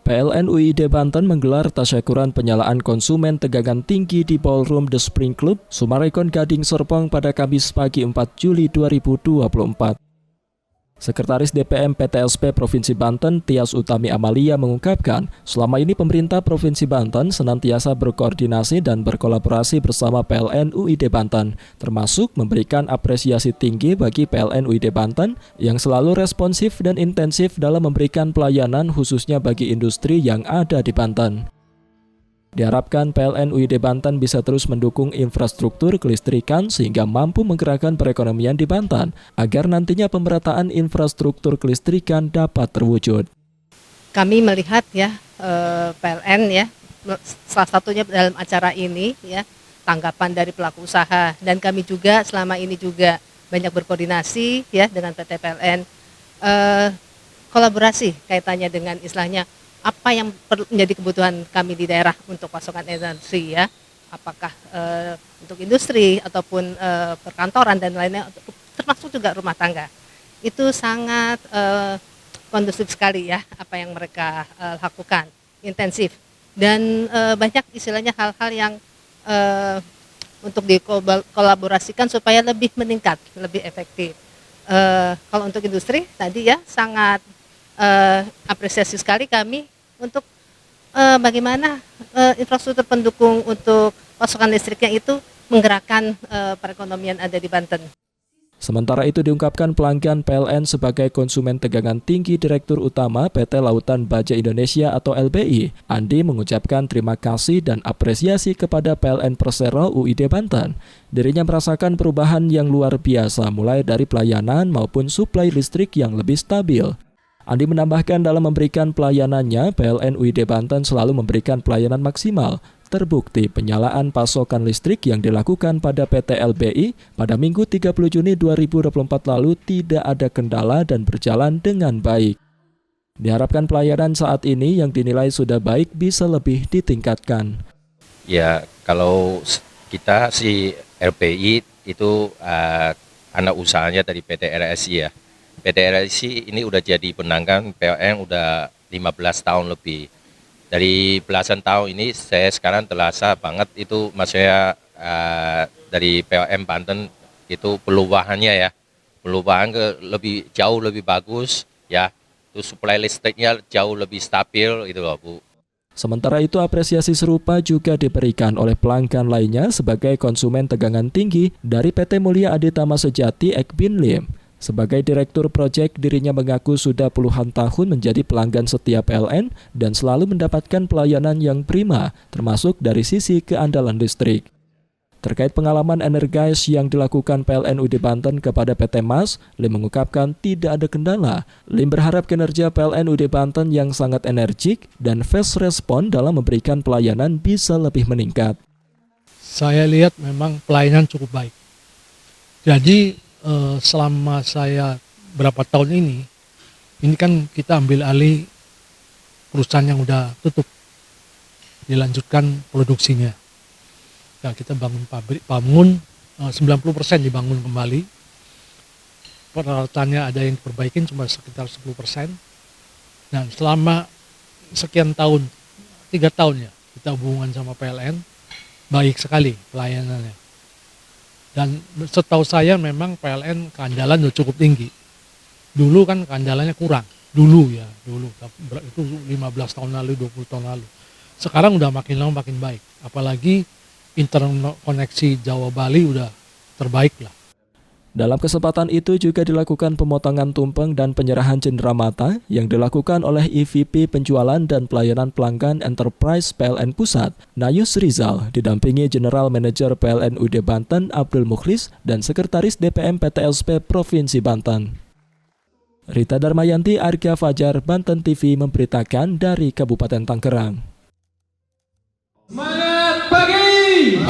PLN UID Banten menggelar tasyakuran penyalaan konsumen tegangan tinggi di Ballroom The Spring Club, Sumarekon Gading Serpong pada Kamis pagi 4 Juli 2024. Sekretaris DPM PTLSP Provinsi Banten, Tias Utami Amalia mengungkapkan, selama ini pemerintah Provinsi Banten senantiasa berkoordinasi dan berkolaborasi bersama PLN UID Banten, termasuk memberikan apresiasi tinggi bagi PLN UID Banten yang selalu responsif dan intensif dalam memberikan pelayanan khususnya bagi industri yang ada di Banten. Diharapkan PLN UID Banten bisa terus mendukung infrastruktur kelistrikan sehingga mampu menggerakkan perekonomian di Banten agar nantinya pemerataan infrastruktur kelistrikan dapat terwujud. Kami melihat PLN salah satunya dalam acara ini tanggapan dari pelaku usaha, dan kami juga selama ini juga banyak berkoordinasi dengan PT PLN, kolaborasi kaitannya dengan istilahnya apa yang menjadi kebutuhan kami di daerah untuk pasokan energi apakah untuk industri ataupun perkantoran dan lainnya, termasuk juga rumah tangga. Itu sangat kondusif sekali apa yang mereka lakukan, intensif, dan banyak istilahnya hal-hal yang untuk dikolaborasikan supaya lebih meningkat, lebih efektif. Kalau untuk industri tadi sangat apresiasi sekali kami untuk bagaimana infrastruktur pendukung untuk pasokan listriknya itu menggerakkan perekonomian ada di Banten. Sementara itu diungkapkan pelanggan PLN sebagai konsumen tegangan tinggi Direktur Utama PT Lautan Baja Indonesia atau LBI, Andi mengucapkan terima kasih dan apresiasi kepada PLN Persero UID Banten. Dirinya merasakan perubahan yang luar biasa mulai dari pelayanan maupun suplai listrik yang lebih stabil. Andi menambahkan dalam memberikan pelayanannya, PLN UID Banten selalu memberikan pelayanan maksimal. Terbukti penyalaan pasokan listrik yang dilakukan pada PT LBI pada Minggu 30 Juni 2024 lalu tidak ada kendala dan berjalan dengan baik. Diharapkan pelayanan saat ini yang dinilai sudah baik bisa lebih ditingkatkan. Ya, kalau kita si LBI itu anak usahanya dari PT RSI ya. PT RSI ini udah jadi penangkan PLN udah 15 tahun lebih. Dari belasan tahun ini saya sekarang terasa banget itu maksudnya dari PLN Banten itu perubahannya perubahan ke jauh lebih bagus itu suplai listriknya jauh lebih stabil gitu loh Bu. Sementara itu apresiasi serupa juga diberikan oleh pelanggan lainnya sebagai konsumen tegangan tinggi dari PT Mulia Aditama Sejati Ekbin Lim. Sebagai Direktur Proyek, dirinya mengaku sudah puluhan tahun menjadi pelanggan setia PLN dan selalu mendapatkan pelayanan yang prima, termasuk dari sisi keandalan listrik. Terkait pengalaman Energize yang dilakukan PLN UID Banten kepada PT MAS, Lim mengungkapkan tidak ada kendala. Lim berharap kinerja PLN UID Banten yang sangat energik dan fast respon dalam memberikan pelayanan bisa lebih meningkat. Saya lihat memang pelayanan cukup baik. Jadi selama saya berapa tahun ini kan kita ambil alih perusahaan yang udah tutup, dilanjutkan produksinya. Nah, kita bangun pabrik, 90% dibangun kembali. Peralatannya ada yang diperbaikin cuma sekitar 10%. Dan selama sekian tahun, 3 tahun kita hubungan sama PLN, baik sekali pelayanannya. Dan setahu saya memang PLN keandalan udah cukup tinggi. Dulu kan keandalannya kurang. Dulu itu 15 tahun lalu, 20 tahun lalu. Sekarang udah makin lama makin baik. Apalagi interkoneksi Jawa Bali udah terbaik lah. Dalam kesempatan itu juga dilakukan pemotongan tumpeng dan penyerahan cenderamata yang dilakukan oleh EVP Penjualan dan Pelayanan Pelanggan Enterprise PLN Pusat, Nayus Rizal, didampingi General Manager PLN UID Banten Abdul Mukhlis dan Sekretaris DPM PTLSP Provinsi Banten. Rita Darmayanti, Arga Fajar, Banten TV memberitakan dari Kabupaten Tangerang. Semangat pagi!